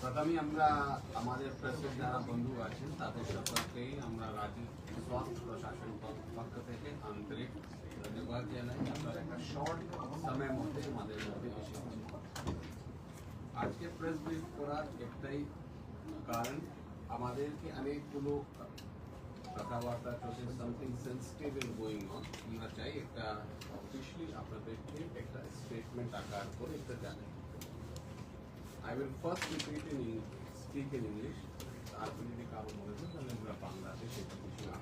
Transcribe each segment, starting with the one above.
প্রথমে আমরা আমাদের প্রেসের যারা বন্ধু আছেন তাদের সকলকেই আমরা রাজ্য স্বাস্থ্য প্রশাসন পক্ষ থেকে আন্তরিক ধন্যবাদ জানাই। আপনারা একটা শর্ট সময়ের মধ্যে আমাদের মধ্যে এসেছেন। আজকে প্রেস ব্রিফ করার একটাই কারণ, আমাদেরকে অনেকগুলো কথাবার্তা চলছে, something sensitive is going on. আমরা চাই একটা অফিশিয়ালি আপনাদেরকে একটা স্টেটমেন্ট আকার করে একটা জানাই। I will first repeat in English, speak in English. তারপরে যদি কারো মনে হয় তাহলে আমরা বাংলাতে সেটা কিছু না।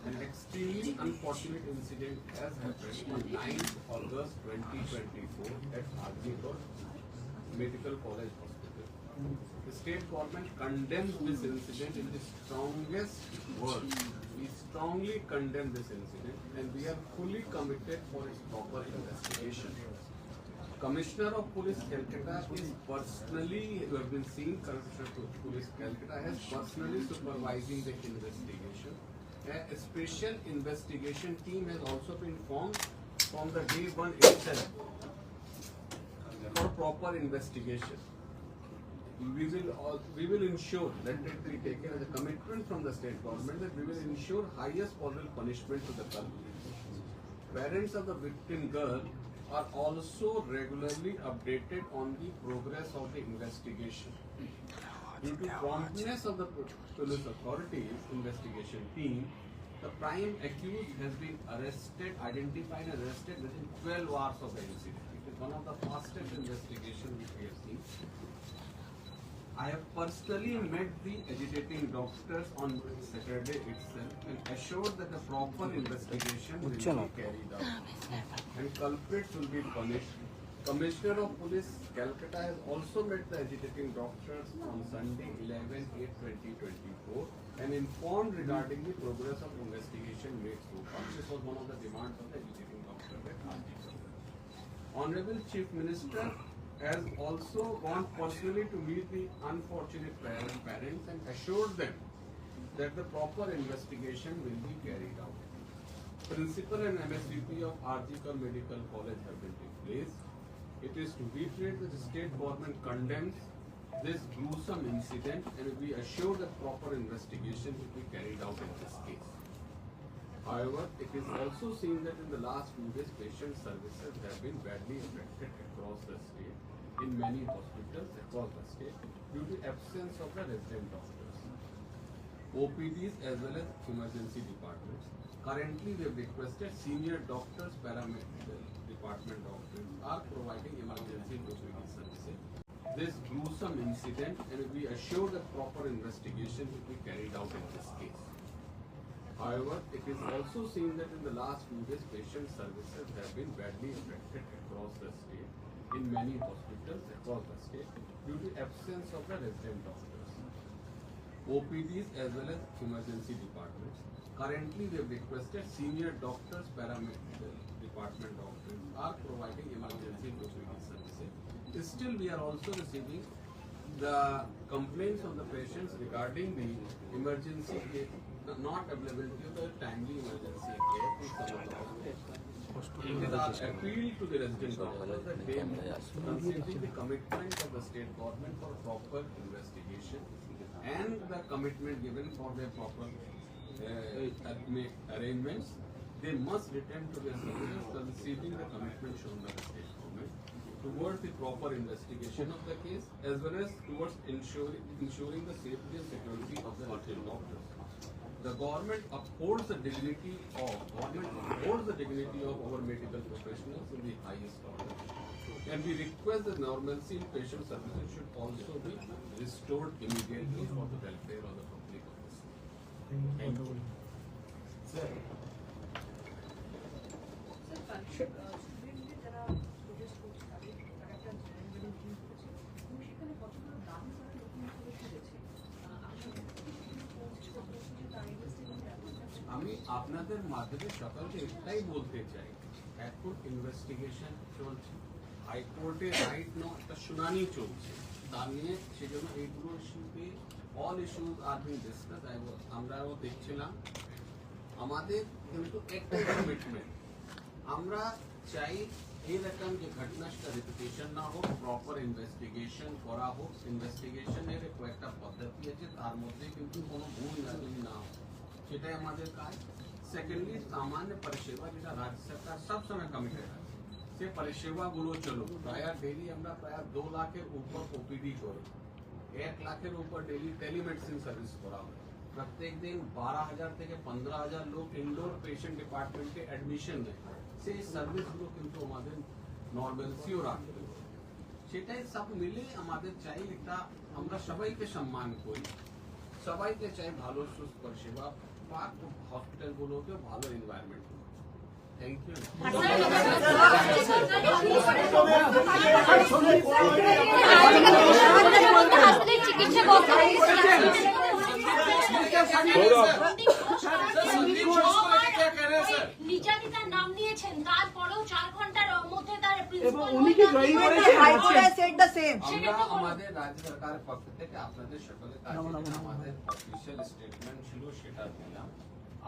An extremely unfortunate incident has happened on 9th August 2024 at Arjipur Medical College Hospital. The state government condemns this incident in the strongest words. We strongly condemn this incident and we are fully committed for its proper investigation. Commissioner of Police Calcutta is personally, you have been seeing Commissioner of Police Calcutta has personally supervising the investigation. A special investigation team has also been formed from the day one itself for proper investigation. We will ensure that it will be taken as a commitment from the state government that we will ensure highest possible punishment to the culprit. Parents of the victim girl are also regularly updated on the progress of the investigation. Due to promptness of the police authorities investigation team, the prime accused has been identified and arrested within 12 hours of the incident. It is one of the fastest investigations which we have seen. I have personally met the agitating doctors on Saturday itself and assured that the proper investigation will be carried out and culprits will be punished. Commissioner of Police Calcutta has also met the agitating doctors on Sunday 11/8/2024 and informed regarding the progress of investigation made so far. This was one of the demands of the agitating doctors at Arjipur. Honorable Chief Minister has also gone personally to meet the unfortunate parents and assured them that the proper investigation will be carried out. Principal and MSVP of Arjipur Medical College have been replaced. It is to reiterate that the state government condemns this gruesome incident and we assure that proper investigation will be carried out in this case. However, it is also seen that in the last few days, patient services have been badly affected across the state in many hospitals across the state due to absence of the resident doctors, OPDs as well as emergency departments. Currently, we have requested senior doctors, paramedical department doctors are providing emergency OPD services. This gruesome incident and we assure that proper investigation will be carried out in this case. However, it is also seen that in the last few days, patient services have been badly affected across the state in many hospitals across the state due to absence of the resident doctors, OPDs as well as emergency departments. Currently, we have requested senior doctors, paramedical department doctors are providing emergency OPD services. Still, we are also receiving the complaints of the patients regarding the emergency care, not availability of the timely emergency care to some of the hospitals. It is our appeal to the resident doctors that they considering the commitment of the state government for proper investigation and the commitment given for their proper arrangements, they must return to their services considering the commitment shown by the state government towards the proper investigation of the case as well as towards ensuring the safety and security of the resident doctors. The government upholds the dignity of our medical professionals in the highest order. And we request that normalcy in patient services should also be restored immediately for the welfare of the public of the state. Thank you. Sir. আমি আপনাদের মাধ্যমে সকলকে একটাই বলতে চাই, এখন investigation চলছে, হাইকোর্টে রাইট নাও একটা শুনানি চলছে, তার নিয়ে সেজন্য এইগুলো ইস্যুতে all issues are being discuss. আমরাও দেখছিলাম, আমাদের কিন্তু একটাই কমিটমেন্ট, আমরা চাই এইরকম যে ঘটনা সেটা রিপিটেশন না হোক, প্রপার ইনভেস্টিগেশন করা হোক। ইনভেস্টিগেশনের একটা পদ্ধতি আছে, তার মধ্যে কিন্তু কোনো ভুল যদি না হয় সেটাই আমাদের কাজ। সেকেন্ডলি সামান্য পরিষেবা যেটা রাজ্য সরকার সবসময় কমিটেড আছে, সে পরিষেবাগুলো চলুক। প্রায় ডেলি আমরা প্রায় 2 লাখের উপর ওপিডি করি, 1 লাখের উপর ডেলি টেলিমেডিসিন সার্ভিস করা হয়। প্রত্যেক দিন 12,000 থেকে 15,000 লোক ইনডোর পেশেন্ট ডিপার্টমেন্টে অ্যাডমিশন নেয়। সেই সার্ভিসগুলো কিন্তু আমাদের নর্মালসিও রাখতে হবে। সেটাই সব মিলে আমাদের চাই এটা, আমরা সবাইকে সম্মান করি, সবাইকে চাই ভালো সুস্থ পরিষেবা পাক, হসপিটালগুলোকে ভালো এনভায়রনমেন্ট। Thank you. নির্যাতিতার নাম নিয়েছেন, তারপরেও 4 ঘন্টার মধ্যে তার প্রিন্সিপাল আমরা আমাদের রাজ্য সরকারের পক্ষ থেকে আপনাদের সকলের কাছে আমাদের অফিসিয়াল স্টেটমেন্ট ছিল সেটা দিলাম,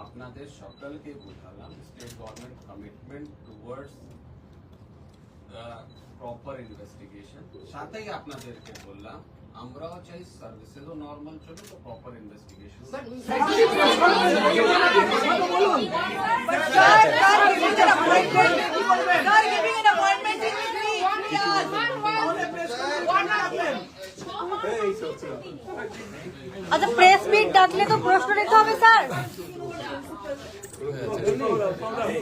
আপনাদের সকলকে বোঝালাম state government commitment towards proper investigation. সাথেই আপনাদেরকে বললাম আমরাও চাই সার্ভিসেসও নর্মাল চলুক, প্রপার ইনভেস্টিগেশন। আচ্ছা, প্রেস মিট ডাকলে তো প্রশ্ন নিতে হবে স্যার।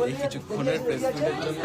এই কিছুক্ষণের প্রেস মিটের জন্য